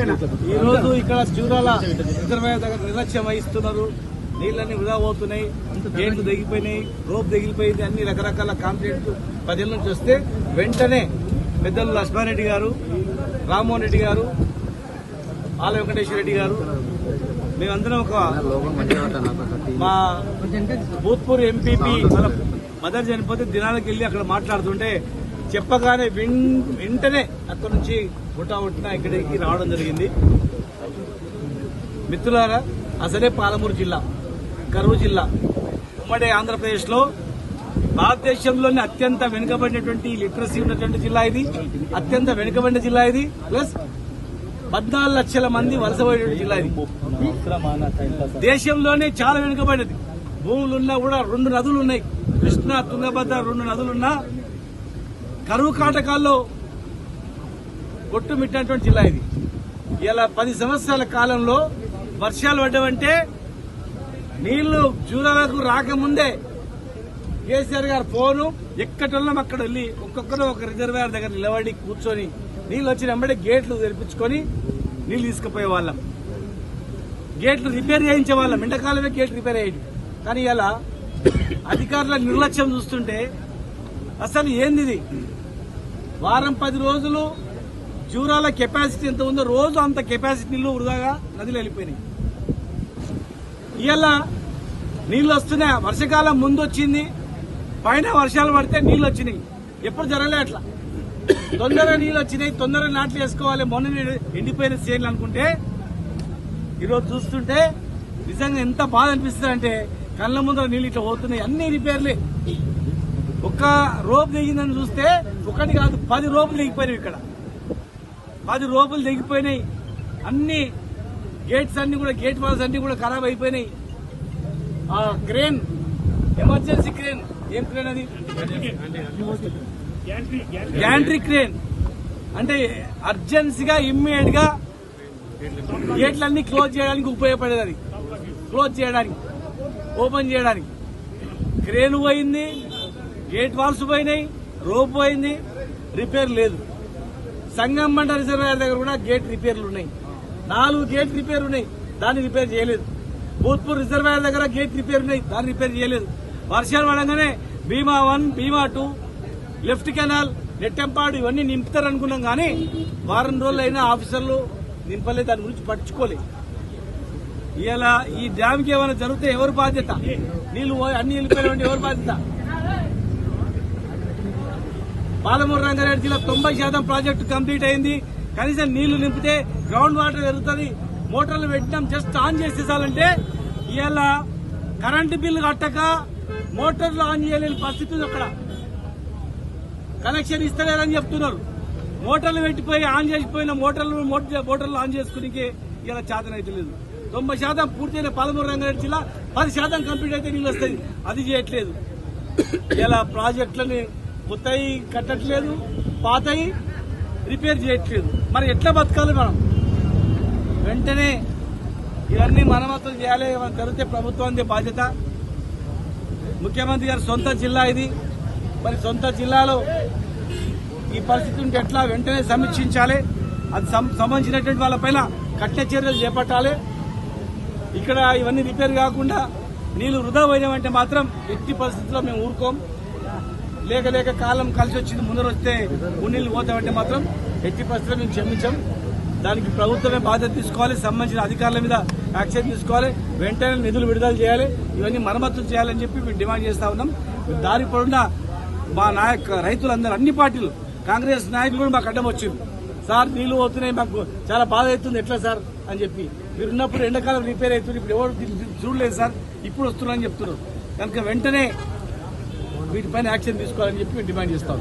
ఈరోజు ఇక్కడ జూరాల రిజర్వాయర్ దగ్గర నిర్లక్ష్యం వహిస్తున్నారు. నీళ్ళన్నీ వృధా పోతున్నాయి, గేట్లు తెగిపోయినాయి, రోప్ తెగిలిపోయింది, అన్ని రకరకాల కంప్లైంట్లు ప్రజల నుంచి వస్తే వెంటనే పెద్దలు లక్ష్మారెడ్డి గారు, రామ్మోహన్ రెడ్డి గారు, ఆల వెంకటేశ్వర రెడ్డి గారు, మేమందరం ఒక మా భూత్పూర్ ఎంపీపీ మన మదర్ చనిపోతే దినాలకు వెళ్లి అక్కడ మాట్లాడుతుంటే చెప్పగానే వెంటనే అక్కడి నుంచి గుట్టాగుట్టిన ఇక్కడికి రావడం జరిగింది. మిత్రులారా, అసలే పాలమూరు జిల్లా, కరూరు జిల్లా, ఉమ్మడి ఆంధ్రప్రదేశ్ లో భారతదేశంలోనే అత్యంత వెనుకబడినటువంటి లిటరసీ ఉన్నటువంటి జిల్లా ఇది, అత్యంత వెనుకబడిన జిల్లా ఇది. ప్లస్ 14 లక్షల మంది వలసపోయేటువంటి జిల్లా ఇది. దేశంలోనే చాలా వెనుకబడినది. భూములున్నా కూడా 2 నదులు ఉన్నాయి, కృష్ణా, తుంగభద్ర 2 నదులున్నా కరువు కాటకాల్లో కొట్టుమిట్టినటువంటి జిల్లా ఇది. ఇలా 10 సంవత్సరాల కాలంలో వర్షాలు పడ్డవంటే నీళ్లు జూరాలకు రాకముందే కేసీఆర్ గారు ఫోను ఎక్కటోళ్ళం అక్కడ వెళ్ళి ఒక్కొక్కరు ఒక రిజర్వాయర్ దగ్గర నిలబడి కూర్చొని నీళ్లు వచ్చిన వెంబడే గేట్లు తెరిపించుకొని నీళ్లు తీసుకుపోయే వాళ్ళం. గేట్లు రిపేర్ చేయించే వాళ్ళం, ఎండాకాలమే గేట్ రిపేర్ అయ్యేది. కానీ ఇలా అధికారుల నిర్లక్ష్యం చూస్తుంటే అసలు ఏంది ఇది? వారం 10 రోజులు జూరాల కెపాసిటీ ఎంత ఉందో రోజు అంత కెపాసిటీ నీళ్లు వృధాగా నదిలో వెళ్ళిపోయినాయి. ఇవాళ నీళ్లు వస్తున్నాయి. వర్షాకాలం ముందు వచ్చింది, పైన వర్షాలు పడితే నీళ్లు వచ్చినాయి. ఎప్పుడు జరగలే అట్లా. తొందరగా నీళ్లు వచ్చినాయి, తొందరగా నాట్లు వేసుకోవాలి, మొన్న ఎండిపోయిన చేనులు అనుకుంటే ఈరోజు చూస్తుంటే నిజంగా ఎంత బాధ అనిపిస్తుంది అంటే కళ్ళ ముందర నీళ్ళు ఇట్లా పోతున్నాయి. అన్ని రిపేర్లే. ఒక్క రోపు దిగిందని చూస్తే ఒకటి కాదు 10 రోపులు దిగిపోయినాయి. ఇక్కడ 10 రోపులు దిగిపోయినాయి. అన్ని గేట్స్ అన్ని కూడా, గేట్ వాల్స్ అన్ని కూడా ఖరాబ్ అయిపోయినాయి. ఆ క్రేన్, ఎమర్జెన్సీ క్రేన్, ఏం క్రేన్ అది? Gantry crane. అంటే అర్జెన్సీగా ఇమ్మీడియట్ గా గేట్లన్నీ క్లోజ్ చేయడానికి ఉపయోగపడేది. అది క్లోజ్ చేయడానికి, ఓపెన్ చేయడానికి క్రేన్ పోయింది, గేట్ వాల్స్ పోయినాయి, రోప్ పోయింది, రిపేర్ లేదు. సంగమండ రిజర్వాయర్ దగ్గర కూడా గేట్ రిపేర్లు ఉన్నాయి. 4 గేట్ రిపేర్ ఉన్నాయి, దాన్ని రిపేర్ చేయలేదు. భూత్పూర్ రిజర్వాయర్ దగ్గర గేట్ రిపేర్ ఉన్నాయి, దాన్ని రిపేర్ చేయలేదు. వర్షాలు పడంగానే భీమా 1, భీమా 2, లెఫ్ట్ కెనాల్, నెట్టెంపాడు ఇవన్నీ నింపుతారనుకున్నాం. కానీ వారం రోజులు అయినా ఆఫీసర్లు నింపలేదు, దాని గురించి పట్టించుకోలేదు. ఇలా ఈ డ్యామ్ కి ఏమైనా జరిగితే ఎవరు బాధ్యత? నీళ్లు అన్ని వెళ్ళిపోయిన ఎవరు బాధ్యత? పాలమూరు రంగారెడ్డి జిల్లా 90% ప్రాజెక్టు కంప్లీట్ అయింది. కనీసం నీళ్లు నింపితే గ్రౌండ్ వాటర్ పెరుగుతుంది. మోటార్లు పెట్టినాం, జస్ట్ ఆన్ చేసేసాలంటే ఇవాళ కరెంటు బిల్లు కట్టక మోటార్లు ఆన్ చేయలేని పరిస్థితి ఉంది. అక్కడ కనెక్షన్ ఇస్తలేరని చెప్తున్నారు. మోటార్లు పెట్టిపోయి ఆన్ చేసిపోయిన మోటార్లు ఆన్ చేసుకునే ఇలా చేతన అయితే లేదు. 90% పూర్తయిన పాలమూరు రంగారెడ్డి జిల్లా 10% కంప్లీట్ అయితే నీళ్ళు వస్తాయి, అది చేయట్లేదు. ఇలా ప్రాజెక్టులని కొత్తవి కట్టట్లేదు, పాతవి రిపేర్ చేయట్లేదు. మరి ఎట్లా బతకాలి మనం? వెంటనే ఇవన్నీ మరమ్మతులు చేయాలి. ఏమైనా జరిగితే ప్రభుత్వానికి బాధ్యత. ముఖ్యమంత్రి గారు సొంత జిల్లా ఇది. మరి సొంత జిల్లాలో ఈ పరిస్థితి ఉంటే ఎట్లా? వెంటనే సమీక్షించాలి. అది సంబంధించినటువంటి వాళ్ళపైన కఠిన చర్యలు చేపట్టాలి. ఇక్కడ ఇవన్నీ రిపేర్ కాకుండా నీళ్లు వృధా పోయినామంటే మాత్రం ఎట్టి పరిస్థితుల్లో మేము ఊరుకోం. లేక కాలం కలిసి వచ్చింది, ముందర వస్తే నీళ్లు పోతామంటే మాత్రం ఎట్టి పరిస్థితుల్లో మేము క్షమించాం. దానికి ప్రభుత్వమే బాధ్యత తీసుకోవాలి, సంబంధించిన అధికారుల మీద యాక్షన్ తీసుకోవాలి, వెంటనే నిధులు విడుదల చేయాలి, ఇవన్నీ మరమ్మతులు చేయాలని చెప్పి మేము డిమాండ్ చేస్తా ఉన్నాం. దారి పొడవునా మా రైతులందరూ, అన్ని పార్టీలు, కాంగ్రెస్ నాయకులు కూడా మాకు అడ్డం వచ్చింది. సార్ నీళ్లు పోతున్నాయి, మాకు చాలా బాధ అవుతుంది, ఎట్లా సార్ అని చెప్పి. మీరున్నప్పుడు ఎండాకాలం రిపేర్ అవుతుంది, ఇప్పుడు ఎవరు చూడలేదు సార్, ఇప్పుడు వస్తున్నారని చెప్తున్నారు. కనుక వెంటనే వీటిపైన యాక్షన్ తీసుకోవాలని చెప్పి మేము డిమాండ్ చేస్తాం.